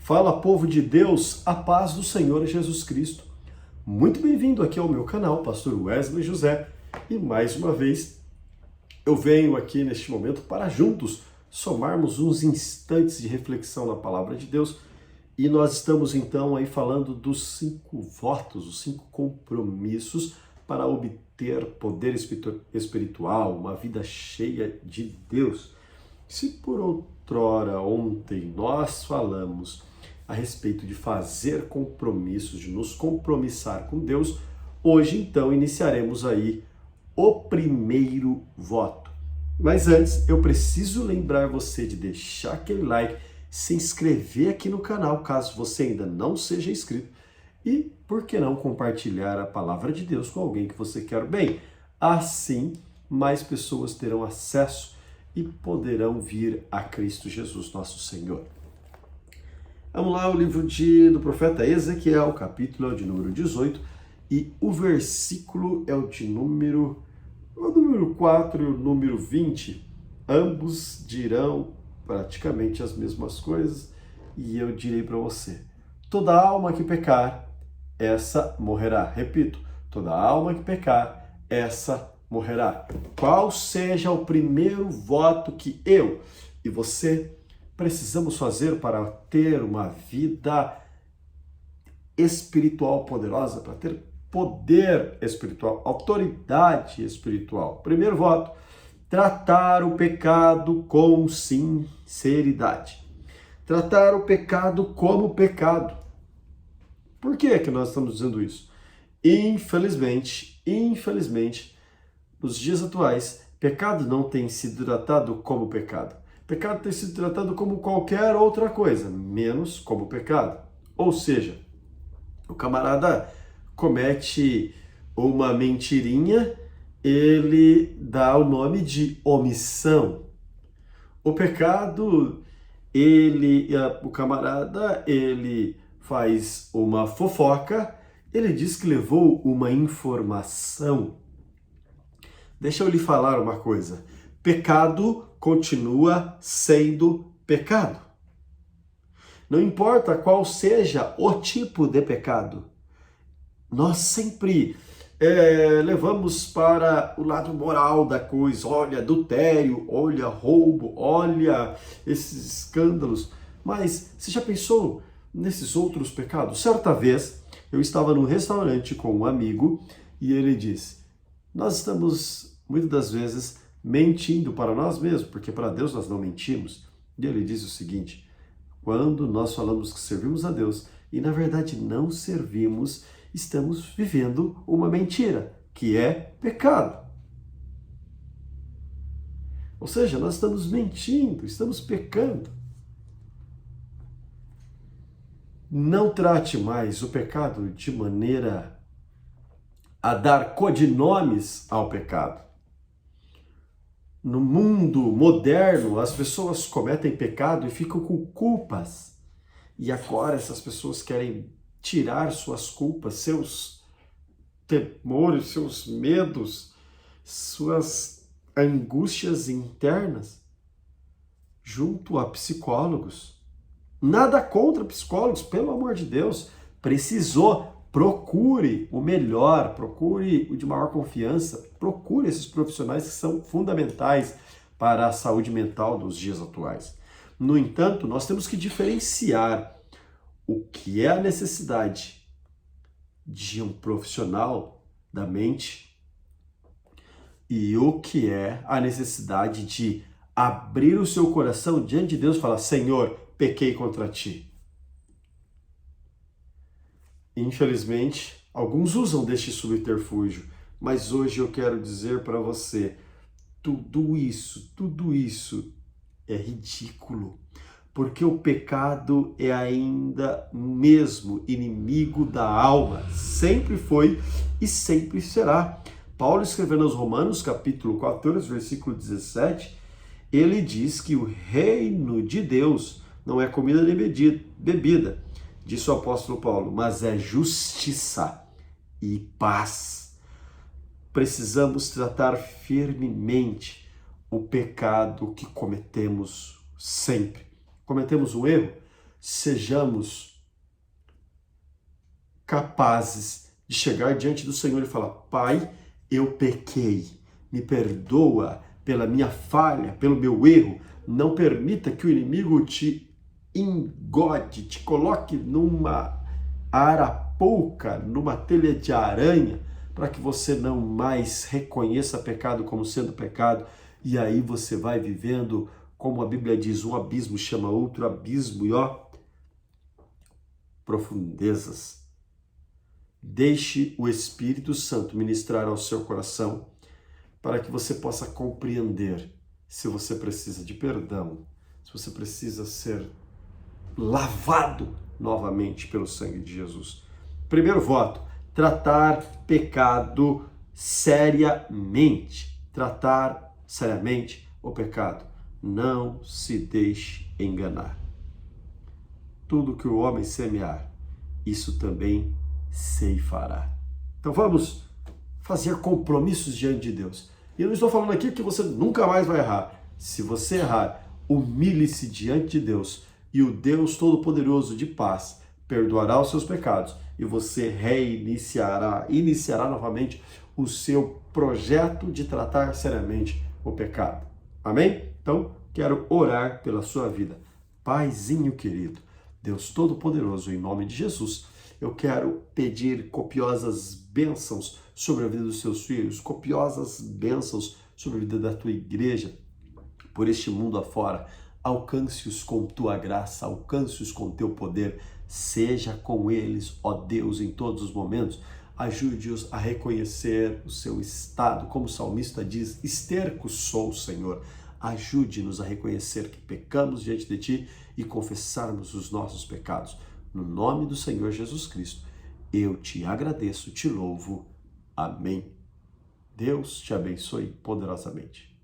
Fala, povo de Deus, a paz do Senhor Jesus Cristo. Muito bem-vindo aqui ao meu canal, Pastor Wesley José. E mais uma vez, eu venho aqui neste momento para juntos somarmos uns instantes de reflexão na Palavra de Deus. E nós estamos então aí falando dos 5 votos, os 5 compromissos para obter poder espiritual, uma vida cheia de Deus. Se por outrora ontem nós falamos a respeito de fazer compromissos, de nos compromissar com Deus, hoje então iniciaremos aí o primeiro voto. Mas antes eu preciso lembrar você de deixar aquele like, se inscrever aqui no canal caso você ainda não seja inscrito e, por que não, compartilhar a palavra de Deus com alguém que você quer bem. Assim, mais pessoas terão acesso e poderão vir a Cristo Jesus, nosso Senhor. Vamos lá, o livro do profeta Ezequiel, capítulo é o de número 18, e o versículo é o número 4 e o número 20. Ambos dirão praticamente as mesmas coisas, e eu direi para você: toda alma que pecar, essa morrerá. Repito, toda alma que pecar, essa morrerá. Qual seja o primeiro voto que eu e você precisamos fazer para ter uma vida espiritual poderosa, para ter poder espiritual, autoridade espiritual? Primeiro voto: tratar o pecado com sinceridade. Tratar o pecado como pecado. Por que nós estamos dizendo isso? Infelizmente, nos dias atuais, pecado não tem sido tratado como pecado. Pecado tem sido tratado como qualquer outra coisa, menos como pecado. Ou seja, o camarada comete uma mentirinha, ele dá o nome de omissão. O pecado, o camarada, ele faz uma fofoca, ele diz que levou uma informação. Deixa eu lhe falar uma coisa: pecado continua sendo pecado. Não importa qual seja o tipo de pecado, nós sempre levamos para o lado moral da coisa. Olha, adultério, olha, roubo, olha esses escândalos. Mas você já pensou nesses outros pecados? Certa vez eu estava num restaurante com um amigo e ele disse: nós estamos muitas das vezes mentindo para nós mesmos, porque para Deus nós não mentimos. E ele diz o seguinte: quando nós falamos que servimos a Deus e na verdade não servimos, estamos vivendo uma mentira, que é pecado. Ou seja, nós estamos mentindo, estamos pecando. Não trate mais o pecado de maneira a dar codinomes ao pecado. No mundo moderno, as pessoas cometem pecado e ficam com culpas. E agora essas pessoas querem tirar suas culpas, seus temores, seus medos, suas angústias internas junto a psicólogos. Nada contra psicólogos, pelo amor de Deus. Procure o melhor, procure o de maior confiança, procure esses profissionais que são fundamentais para a saúde mental dos dias atuais. No entanto, nós temos que diferenciar o que é a necessidade de um profissional da mente e o que é a necessidade de abrir o seu coração diante de Deus e falar: Senhor, pequei contra ti. Infelizmente, alguns usam deste subterfúgio, mas hoje eu quero dizer para você: tudo isso é ridículo, porque o pecado é ainda mesmo inimigo da alma, sempre foi e sempre será. Paulo, escrevendo aos Romanos, capítulo 14, versículo 17, ele diz que o reino de Deus não é comida nem bebida, disse o apóstolo Paulo, mas é justiça e paz. Precisamos tratar firmemente o pecado que cometemos sempre. Cometemos um erro? sejamos capazes de chegar diante do Senhor e falar: Pai, eu pequei, me perdoa pela minha falha, pelo meu erro. Não permita que o inimigo te engode, te coloque numa arapuca, numa telha de aranha, para que você não mais reconheça pecado como sendo pecado, e aí você vai vivendo, como a Bíblia diz, um abismo chama outro abismo, e profundezas. Deixe o Espírito Santo ministrar ao seu coração para que você possa compreender se você precisa de perdão, se você precisa ser lavado novamente pelo sangue de Jesus. Primeiro voto, tratar pecado seriamente. Tratar seriamente o pecado. Não se deixe enganar. Tudo que o homem semear, isso também ceifará. Então vamos fazer compromissos diante de Deus. E eu não estou falando aqui que você nunca mais vai errar. Se você errar, humilhe-se diante de Deus e o Deus Todo-Poderoso de paz perdoará os seus pecados e você iniciará novamente o seu projeto de tratar seriamente o pecado. Amém? Então, quero orar pela sua vida. Paizinho querido, Deus Todo-Poderoso, em nome de Jesus, eu quero pedir copiosas bênçãos sobre a vida dos seus filhos, copiosas bênçãos sobre a vida da tua igreja, por este mundo afora. Alcance-os com tua graça, alcance-os com teu poder, seja com eles, ó Deus, em todos os momentos. Ajude-os a reconhecer o seu estado, como o salmista diz: esterco sou, Senhor. Ajude-nos a reconhecer que pecamos diante de ti e confessarmos os nossos pecados. No nome do Senhor Jesus Cristo, eu te agradeço, te louvo. Amém. Deus te abençoe poderosamente.